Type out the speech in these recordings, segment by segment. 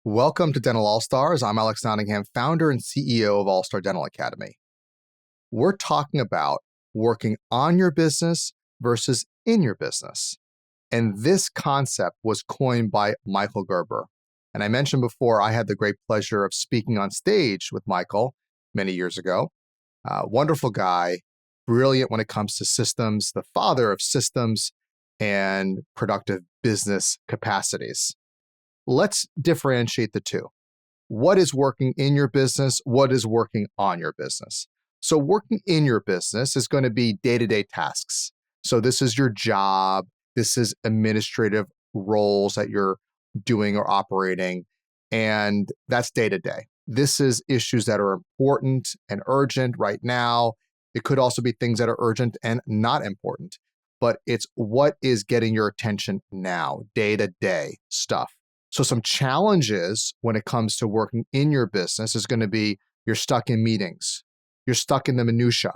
Welcome to Dental All-Stars. I'm Alex Nottingham, founder and CEO of All-Star Dental Academy. We're talking about working on your business versus in your business. And this concept was coined by Michael Gerber. And I mentioned before, I had the great pleasure of speaking on stage with Michael many years ago. Wonderful guy, brilliant when it comes to systems, the father of systems and productive business capacities. Let's differentiate the two. What is working in your business? What is working on your business? So working in your business is going to be day-to-day tasks. So this is your job. This is administrative roles that you're doing or operating, and that's day-to-day. This is issues that are important and urgent right now. It could also be things that are urgent and not important, but it's what is getting your attention now, day-to-day stuff. So some challenges when it comes to working in your business is going to be you're stuck in meetings. You're stuck in the minutia.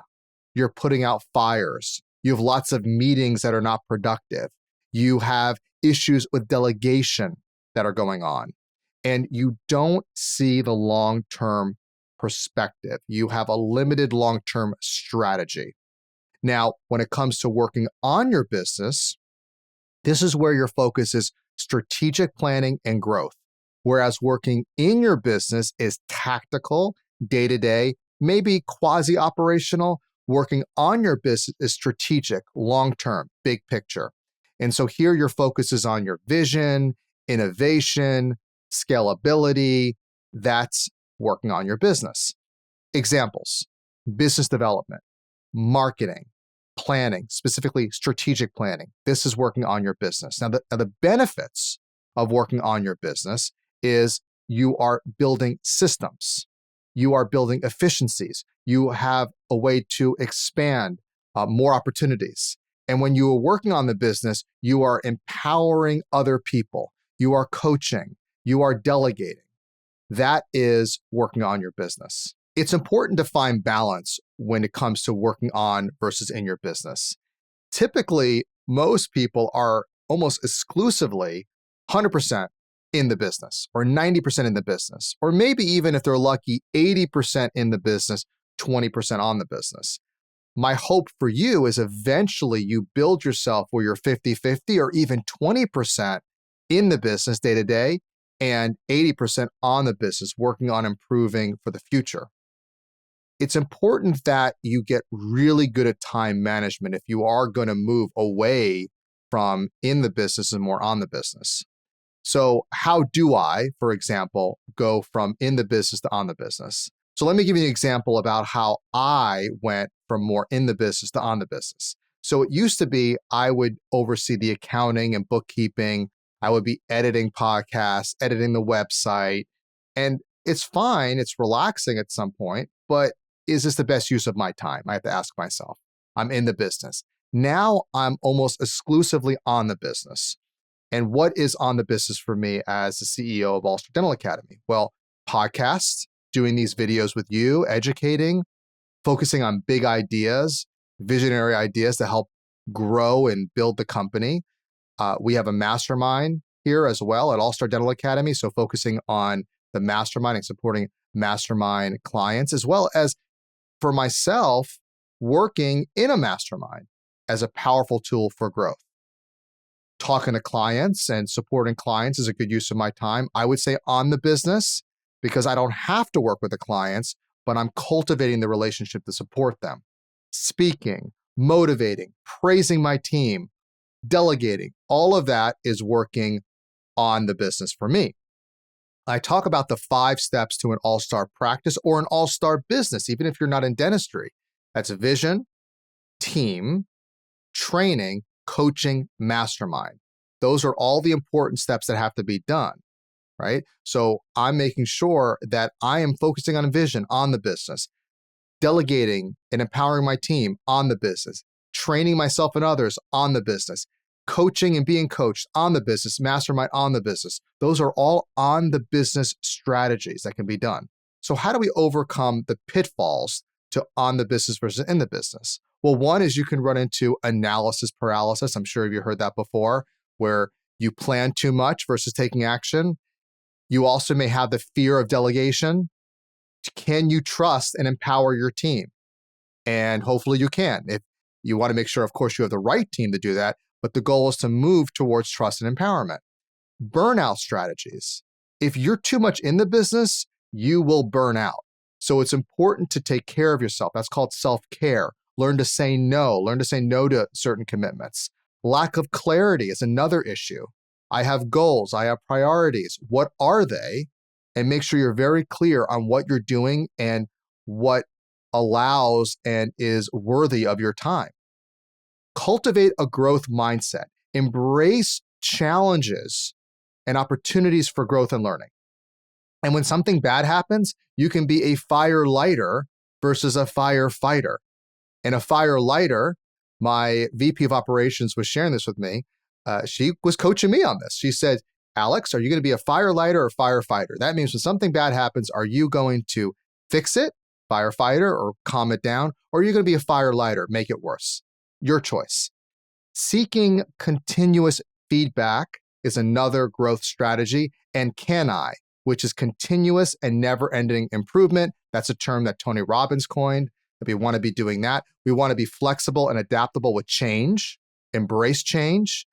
You're putting out fires. You have lots of meetings that are not productive. You have issues with delegation that are going on. And you don't see the long-term perspective. You have a limited long-term strategy. Now, when it comes to working on your business, this is where your focus is strategic planning and growth, whereas working in your business is tactical, day-to-day, maybe quasi-operational. Working on your business is strategic, long-term, big picture. And so here your focus is on your vision, innovation, scalability. That's working on your business. Examples: business development, marketing, planning, specifically strategic planning. This is working on your business. Now, the benefits of working on your business is you are building systems. You are building efficiencies. You have a way to expand more opportunities. And when you are working on the business, you are empowering other people. You are coaching. You are delegating. That is working on your business. It's important to find balance when it comes to working on versus in your business. Typically, most people are almost exclusively 100% in the business or 90% in the business, or maybe even if they're lucky, 80% in the business, 20% on the business. My hope for you is eventually you build yourself where you're 50-50 or even 20% in the business day to day and 80% on the business, working on improving for the future. It's important that you get really good at time management if you are going to move away from in the business and more on the business. So how do I, for example, go from in the business to on the business? So let me give you an example about how I went from more in the business to on the business. So it used to be I would oversee the accounting and bookkeeping. I would be editing podcasts, editing the website, and it's fine. It's relaxing at some point, but is this the best use of my time? I have to ask myself. I'm in the business. Now I'm almost exclusively on the business. And what is on the business for me as the CEO of All-Star Dental Academy? Well, podcasts, doing these videos with you, educating, focusing on big ideas, visionary ideas to help grow and build the company. We have a mastermind here as well at All-Star Dental Academy. So focusing on the mastermind and supporting mastermind clients, as well as for myself, working in a mastermind as a powerful tool for growth. Talking to clients and supporting clients is a good use of my time. I would say on the business because I don't have to work with the clients, but I'm cultivating the relationship to support them. Speaking, motivating, praising my team, delegating, all of that is working on the business for me. I talk about the 5 steps to an all-star practice or an all-star business, even if you're not in dentistry. That's vision, team, training, coaching, mastermind. Those are all the important steps that have to be done, right? So I'm making sure that I am focusing on vision on the business, delegating and empowering my team on the business, training myself and others on the business, coaching and being coached on the business, mastermind on the business. Those are all on the business strategies that can be done. So how do we overcome the pitfalls to on the business versus in the business? Well, one is you can run into analysis paralysis. I'm sure you've heard that before, where you plan too much versus taking action. You also may have the fear of delegation. Can you trust and empower your team? And hopefully you can. If you want to make sure, of course, you have the right team to do that, but the goal is to move towards trust and empowerment. Burnout strategies. If you're too much in the business, you will burn out. So it's important to take care of yourself. That's called self-care. Learn to say no. Learn to say no to certain commitments. Lack of clarity is another issue. I have goals. I have priorities. What are they? And make sure you're very clear on what you're doing and what allows and is worthy of your time. Cultivate a growth mindset. Embrace challenges and opportunities for growth and learning. And when something bad happens, you can be a fire lighter versus a firefighter. And a fire lighter, my VP of operations was sharing this with me. She was coaching me on this. She said, Alex, are you going to be a fire lighter or firefighter? That means when something bad happens, are you going to fix it, firefighter, or calm it down? Or are you going to be a fire lighter, make it worse? Your choice. Seeking continuous feedback is another growth strategy. And CANI, which is continuous and never-ending improvement. That's a term that Tony Robbins coined. We want to be doing that. We want to be flexible and adaptable with change, embrace change,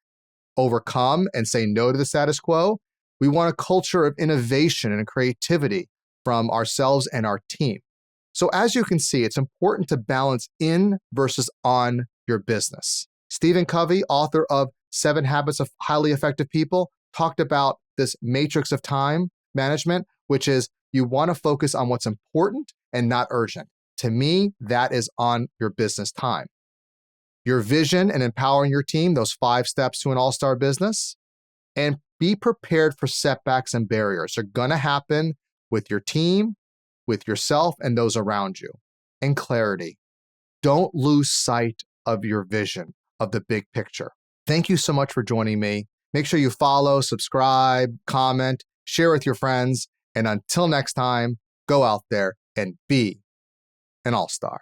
overcome and say no to the status quo. We want a culture of innovation and creativity from ourselves and our team. So as you can see, it's important to balance in versus on your business. Stephen Covey, author of 7 Habits of Highly Effective People, talked about this matrix of time management, which is you want to focus on what's important and not urgent. To me, that is on your business time. Your vision and empowering your team, those 5 steps to an all-star business, and be prepared for setbacks and barriers. They're going to happen with your team, with yourself, and those around you. And clarity. Don't lose sight of your vision, of the big picture. Thank you so much for joining me. Make sure you follow, subscribe, comment, share with your friends. And until next time, go out there and be an all-star.